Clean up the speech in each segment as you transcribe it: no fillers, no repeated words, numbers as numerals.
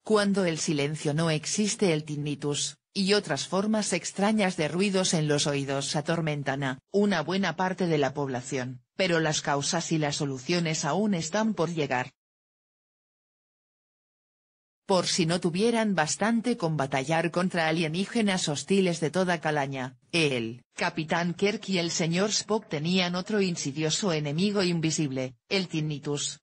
Cuando el silencio no existe, el tinnitus, y otras formas extrañas de ruidos en los oídos atormentan a una buena parte de la población, pero las causas y las soluciones aún están por llegar. Por si no tuvieran bastante con batallar contra alienígenas hostiles de toda calaña, el Capitán Kirk y el Sr. Spock tenían otro insidioso enemigo invisible, el tinnitus.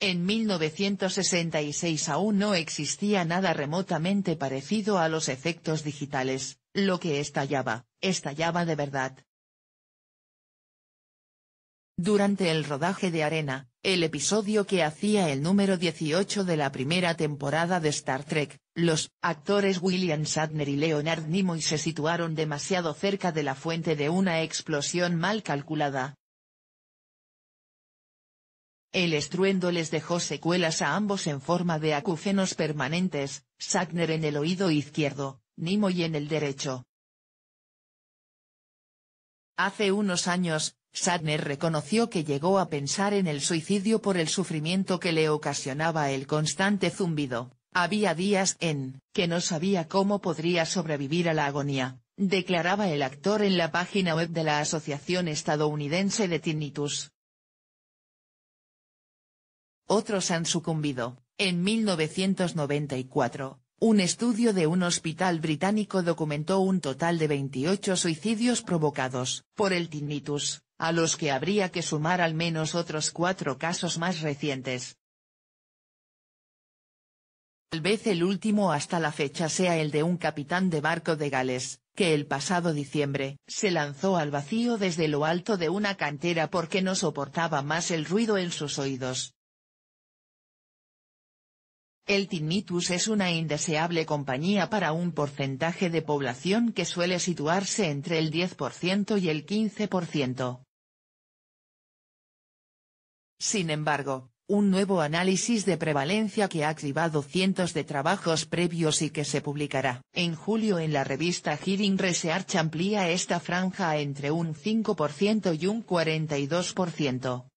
En 1966 aún no existía nada remotamente parecido a los efectos digitales, lo que estallaba de verdad. Durante el rodaje de Arena, el episodio que hacía el número 18 de la primera temporada de Star Trek, los actores William Shatner y Leonard Nimoy se situaron demasiado cerca de la fuente de una explosión mal calculada. El estruendo les dejó secuelas a ambos en forma de acúfenos permanentes, Shatner en el oído izquierdo, Nimoy en el derecho. Hace unos años, Shatner reconoció que llegó a pensar en el suicidio por el sufrimiento que le ocasionaba el constante zumbido. Había días en que no sabía cómo podría sobrevivir a la agonía, declaraba el actor en la página web de la Asociación Estadounidense de Tinnitus. Otros han sucumbido. En 1994, un estudio de un hospital británico documentó un total de 28 suicidios provocados por el tinnitus, a los que habría que sumar al menos otros 4 casos más recientes. Tal vez el último hasta la fecha sea el de un capitán de barco de Gales, que el pasado diciembre se lanzó al vacío desde lo alto de una cantera porque no soportaba más el ruido en sus oídos. El tinnitus es una indeseable compañía para un porcentaje de población que suele situarse entre el 10% y el 15%. Sin embargo, un nuevo análisis de prevalencia que ha cribado cientos de trabajos previos y que se publicará en julio en la revista Hearing Research amplía esta franja a entre un 5% y un 42%.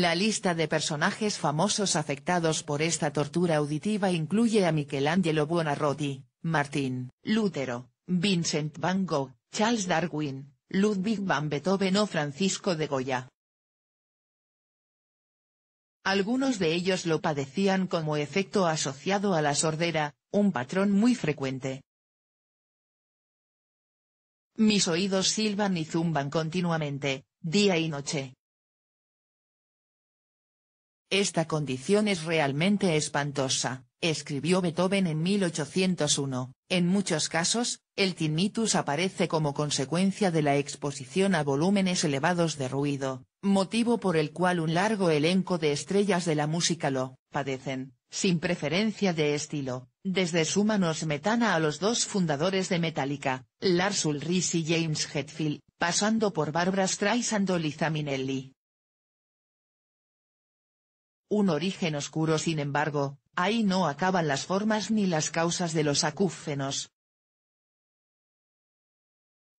La lista de personajes famosos afectados por esta tortura auditiva incluye a Michelangelo Buonarroti, Martín Lutero, Vincent van Gogh, Charles Darwin, Ludwig van Beethoven o Francisco de Goya. Algunos de ellos lo padecían como efecto asociado a la sordera, un patrón muy frecuente. Mis oídos silban y zumban continuamente, día y noche. Esta condición es realmente espantosa, escribió Beethoven en 1801. En muchos casos, el tinnitus aparece como consecuencia de la exposición a volúmenes elevados de ruido, motivo por el cual un largo elenco de estrellas de la música lo padecen, sin preferencia de estilo, desde Sumano Smetana a los 2 fundadores de Metallica, Lars Ulrich y James Hetfield, pasando por Barbra Streisand o Liza Minnelli. Un origen oscuro. Sin embargo, ahí no acaban las formas ni las causas de los acúfenos.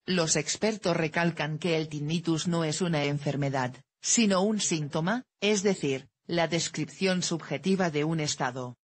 Los expertos recalcan que el tinnitus no es una enfermedad, sino un síntoma, es decir, la descripción subjetiva de un estado.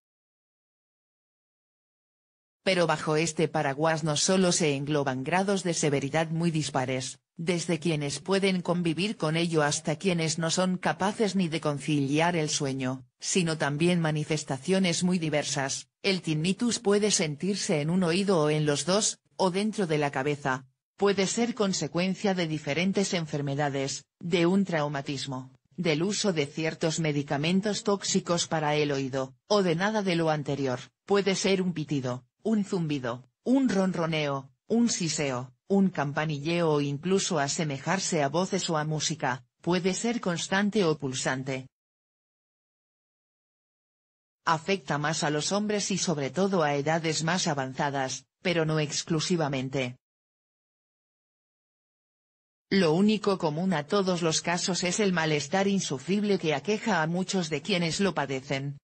Pero bajo este paraguas no solo se engloban grados de severidad muy dispares, desde quienes pueden convivir con ello hasta quienes no son capaces ni de conciliar el sueño, sino también manifestaciones muy diversas. El tinnitus puede sentirse en un oído o en los dos, o dentro de la cabeza. Puede ser consecuencia de diferentes enfermedades, de un traumatismo, del uso de ciertos medicamentos tóxicos para el oído, o de nada de lo anterior. Puede ser un pitido, un zumbido, un ronroneo, un siseo, un campanilleo o incluso asemejarse a voces o a música. Puede ser constante o pulsante. Afecta más a los hombres y sobre todo a edades más avanzadas, pero no exclusivamente. Lo único común a todos los casos es el malestar insufrible que aqueja a muchos de quienes lo padecen.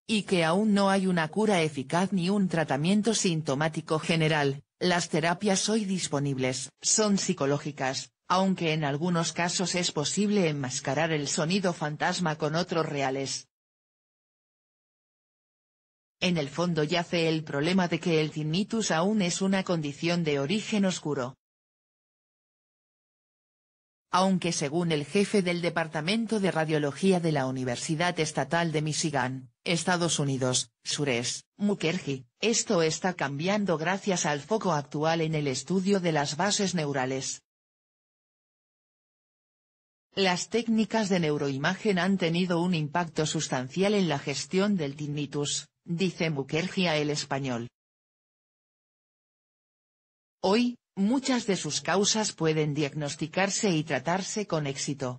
Y que aún no hay una cura eficaz ni un tratamiento sintomático general. Las terapias hoy disponibles son psicológicas, aunque en algunos casos es posible enmascarar el sonido fantasma con otros reales. En el fondo yace el problema de que el tinnitus aún es una condición de origen oscuro. Aunque según el jefe del Departamento de Radiología de la Universidad Estatal de Michigan, Estados Unidos, Suresh Mukherjee, esto está cambiando gracias al foco actual en el estudio de las bases neurales. Las técnicas de neuroimagen han tenido un impacto sustancial en la gestión del tinnitus, dice Mukherjee a El Español. Hoy, muchas de sus causas pueden diagnosticarse y tratarse con éxito.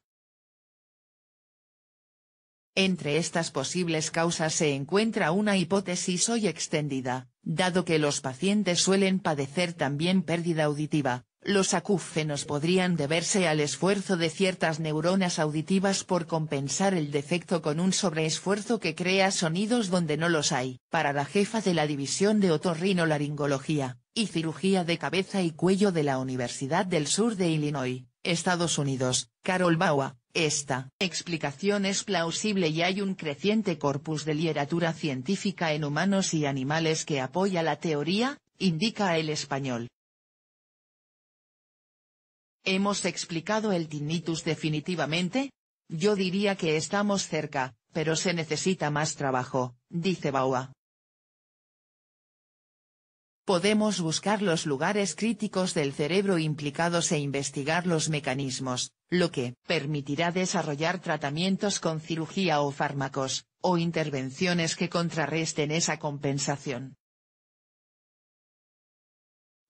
Entre estas posibles causas se encuentra una hipótesis hoy extendida, dado que los pacientes suelen padecer también pérdida auditiva. Los acúfenos podrían deberse al esfuerzo de ciertas neuronas auditivas por compensar el defecto con un sobreesfuerzo que crea sonidos donde no los hay. Para la jefa de la División de Otorrinolaringología y Cirugía de Cabeza y Cuello de la Universidad del Sur de Illinois, Estados Unidos, Carol Baua, esta explicación es plausible y hay un creciente corpus de literatura científica en humanos y animales que apoya la teoría, indica El Español. ¿Hemos explicado el tinnitus definitivamente? Yo diría que estamos cerca, pero se necesita más trabajo, dice Baua. Podemos buscar los lugares críticos del cerebro implicados e investigar los mecanismos, lo que permitirá desarrollar tratamientos con cirugía o fármacos, o intervenciones que contrarresten esa compensación.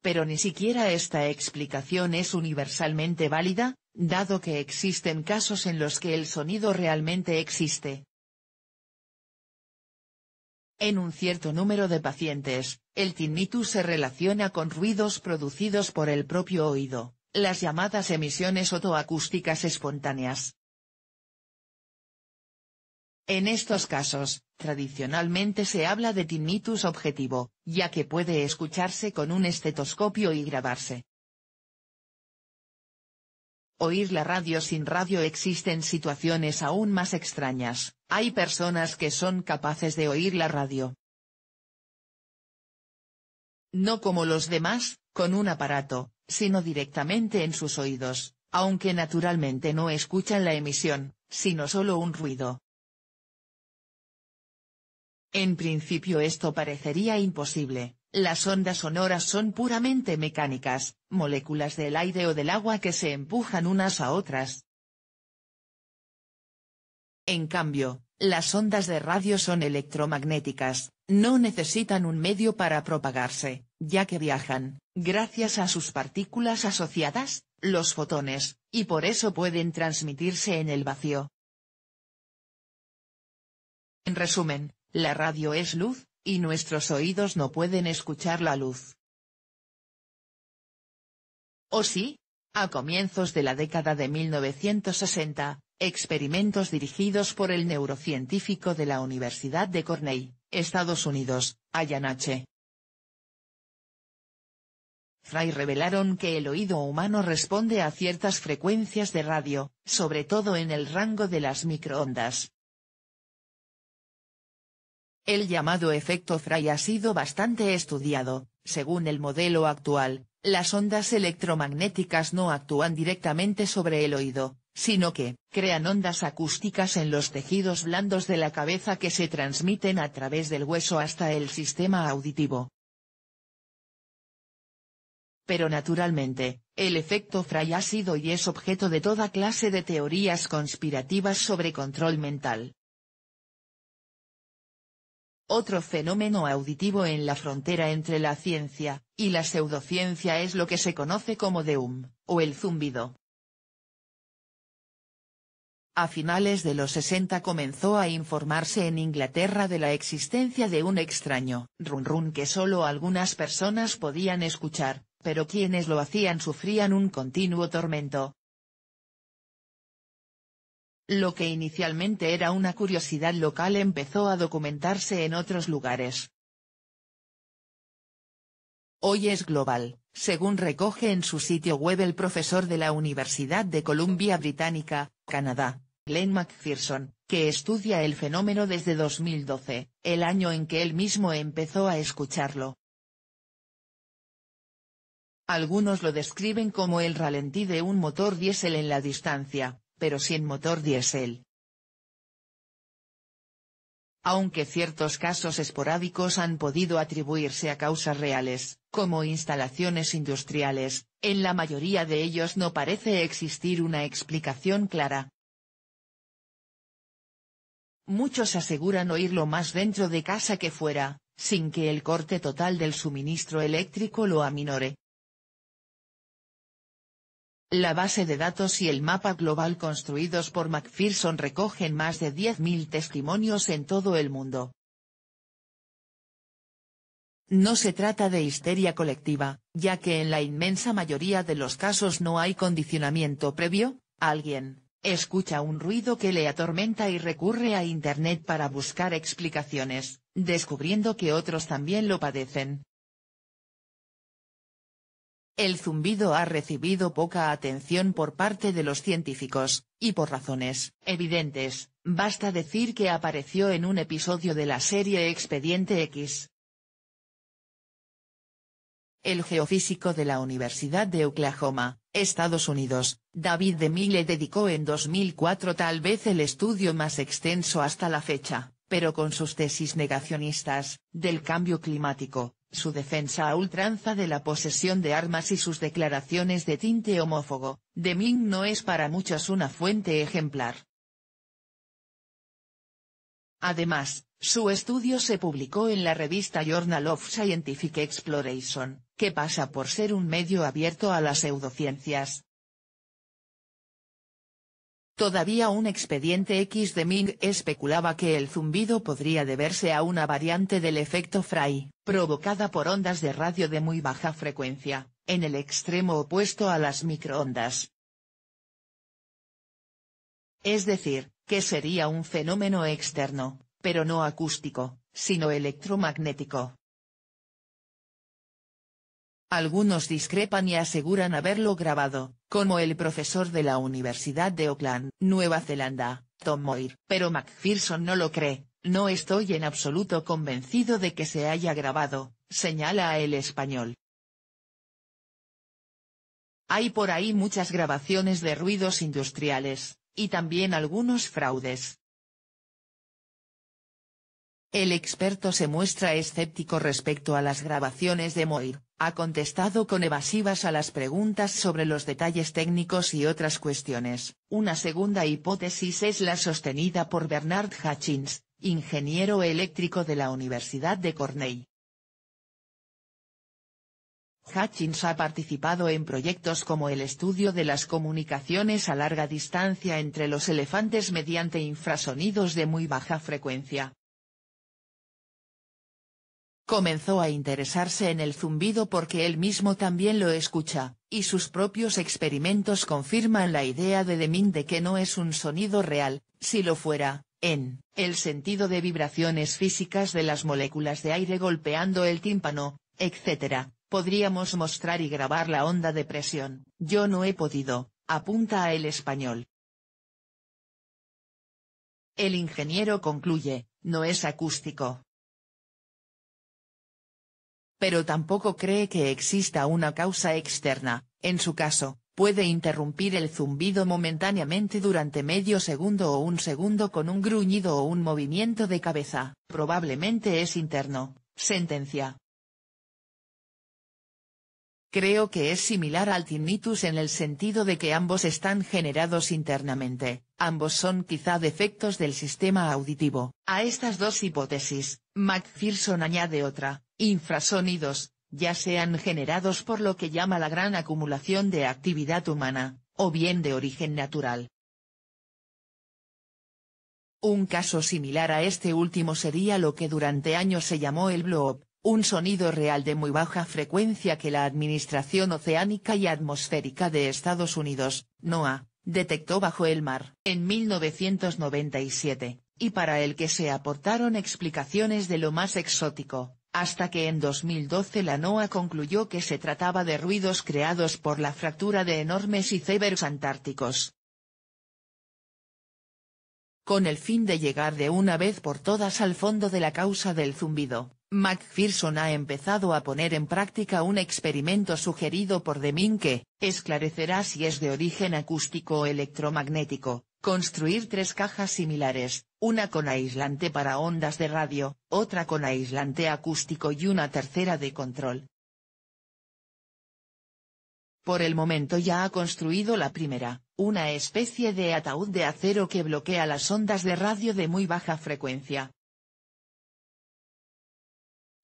Pero ni siquiera esta explicación es universalmente válida, dado que existen casos en los que el sonido realmente existe. En un cierto número de pacientes, el tinnitus se relaciona con ruidos producidos por el propio oído, las llamadas emisiones otoacústicas espontáneas. En estos casos, tradicionalmente se habla de tinnitus objetivo, ya que puede escucharse con un estetoscopio y grabarse. Oír la radio sin radio. Existen situaciones aún más extrañas, hay personas que son capaces de oír la radio. No como los demás, con un aparato, sino directamente en sus oídos, aunque naturalmente no escuchan la emisión, sino solo un ruido. En principio esto parecería imposible, las ondas sonoras son puramente mecánicas, moléculas del aire o del agua que se empujan unas a otras. En cambio, las ondas de radio son electromagnéticas, no necesitan un medio para propagarse, ya que viajan, gracias a sus partículas asociadas, los fotones, y por eso pueden transmitirse en el vacío. En resumen, la radio es luz, y nuestros oídos no pueden escuchar la luz. ¿O sí? A comienzos de la década de 1960, experimentos dirigidos por el neurocientífico de la Universidad de Cornell, Estados Unidos, Ian H. Frey revelaron que el oído humano responde a ciertas frecuencias de radio, sobre todo en el rango de las microondas. El llamado efecto Frey ha sido bastante estudiado. Según el modelo actual, las ondas electromagnéticas no actúan directamente sobre el oído, sino que crean ondas acústicas en los tejidos blandos de la cabeza que se transmiten a través del hueso hasta el sistema auditivo. Pero naturalmente, el efecto Frey ha sido y es objeto de toda clase de teorías conspirativas sobre control mental. Otro fenómeno auditivo en la frontera entre la ciencia y la pseudociencia es lo que se conoce como the hum, o el zumbido. A finales de los 60 comenzó a informarse en Inglaterra de la existencia de un extraño run run que solo algunas personas podían escuchar, pero quienes lo hacían sufrían un continuo tormento. Lo que inicialmente era una curiosidad local empezó a documentarse en otros lugares. hoy es global, según recoge en su sitio web el profesor de la Universidad de Columbia Británica, Canadá, Glenn McPherson, que estudia el fenómeno desde 2012, el año en que él mismo empezó a escucharlo. Algunos lo describen como el ralentí de un motor diésel en la distancia, pero sin motor diésel. Aunque ciertos casos esporádicos han podido atribuirse a causas reales, como instalaciones industriales, en la mayoría de ellos no parece existir una explicación clara. Muchos aseguran oírlo más dentro de casa que fuera, sin que el corte total del suministro eléctrico lo aminore. La base de datos y el mapa global construidos por McPherson recogen más de 10.000 testimonios en todo el mundo. No se trata de histeria colectiva, ya que en la inmensa mayoría de los casos no hay condicionamiento previo. Alguien escucha un ruido que le atormenta y recurre a Internet para buscar explicaciones, descubriendo que otros también lo padecen. El zumbido ha recibido poca atención por parte de los científicos, y por razones evidentes. Basta decir que apareció en un episodio de la serie Expediente X. El geofísico de la Universidad de Oklahoma, Estados Unidos, David Deming le dedicó en 2004 tal vez el estudio más extenso hasta la fecha, pero con sus tesis negacionistas, del cambio climático, su defensa a ultranza de la posesión de armas y sus declaraciones de tinte homófobo, Deming no es para muchos una fuente ejemplar. Además, su estudio se publicó en la revista Journal of Scientific Exploration, que pasa por ser un medio abierto a las pseudociencias. Todavía un expediente X de Ming especulaba que el zumbido podría deberse a una variante del efecto Fry, provocada por ondas de radio de muy baja frecuencia, en el extremo opuesto a las microondas. Es decir, que sería un fenómeno externo, pero no acústico, sino electromagnético. Algunos discrepan y aseguran haberlo grabado, como el profesor de la Universidad de Auckland, Nueva Zelanda, Tom Moir, pero McPherson no lo cree. No estoy en absoluto convencido de que se haya grabado, señala a El Español. Hay por ahí muchas grabaciones de ruidos industriales, y también algunos fraudes. El experto se muestra escéptico respecto a las grabaciones de Moir, ha contestado con evasivas a las preguntas sobre los detalles técnicos y otras cuestiones. Una segunda hipótesis es la sostenida por Bernard Hutchins, ingeniero eléctrico de la Universidad de Cornell. Hutchins ha participado en proyectos como el estudio de las comunicaciones a larga distancia entre los elefantes mediante infrasonidos de muy baja frecuencia. Comenzó a interesarse en el zumbido porque él mismo también lo escucha, y sus propios experimentos confirman la idea de Deming de que no es un sonido real. Si lo fuera, en el sentido de vibraciones físicas de las moléculas de aire golpeando el tímpano, etc., podríamos mostrar y grabar la onda de presión. Yo no he podido, apunta a El Español. El ingeniero concluye, no es acústico. Pero tampoco cree que exista una causa externa. En su caso, puede interrumpir el zumbido momentáneamente durante medio segundo o un segundo con un gruñido o un movimiento de cabeza. Probablemente es interno, sentencia. Creo que es similar al tinnitus en el sentido de que ambos están generados internamente, ambos son quizá defectos del sistema auditivo. A estas dos hipótesis, McPherson añade otra, infrasonidos, ya sean generados por lo que llama la gran acumulación de actividad humana, o bien de origen natural. Un caso similar a este último sería lo que durante años se llamó el blow-up, un sonido real de muy baja frecuencia que la Administración Oceánica y Atmosférica de Estados Unidos, NOAA, detectó bajo el mar en 1997, y para el que se aportaron explicaciones de lo más exótico, hasta que en 2012 la NOAA concluyó que se trataba de ruidos creados por la fractura de enormes icebergs antárticos. Con el fin de llegar de una vez por todas al fondo de la causa del zumbido, McPherson ha empezado a poner en práctica un experimento sugerido por Deming que esclarecerá si es de origen acústico o electromagnético: construir 3 cajas similares, una con aislante para ondas de radio, otra con aislante acústico y una tercera de control. Por el momento ya ha construido la primera, una especie de ataúd de acero que bloquea las ondas de radio de muy baja frecuencia.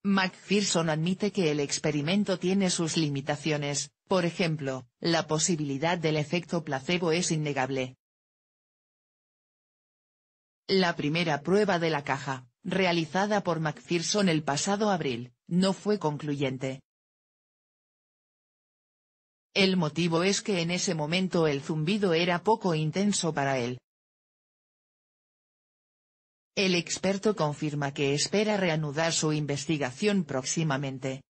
McPherson admite que el experimento tiene sus limitaciones, por ejemplo, la posibilidad del efecto placebo es innegable. La primera prueba de la caja, realizada por McPherson el pasado abril, no fue concluyente. El motivo es que en ese momento el zumbido era poco intenso para él. El experto confirma que espera reanudar su investigación próximamente.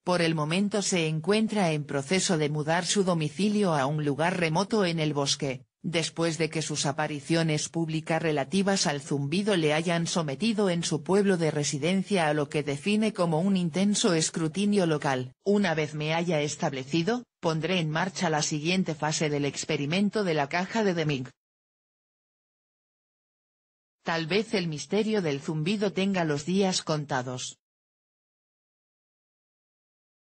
Por el momento se encuentra en proceso de mudar su domicilio a un lugar remoto en el bosque, después de que sus apariciones públicas relativas al zumbido le hayan sometido en su pueblo de residencia a lo que define como un intenso escrutinio local. Una vez me haya establecido, pondré en marcha la siguiente fase del experimento de la caja de Deming. Tal vez el misterio del zumbido tenga los días contados.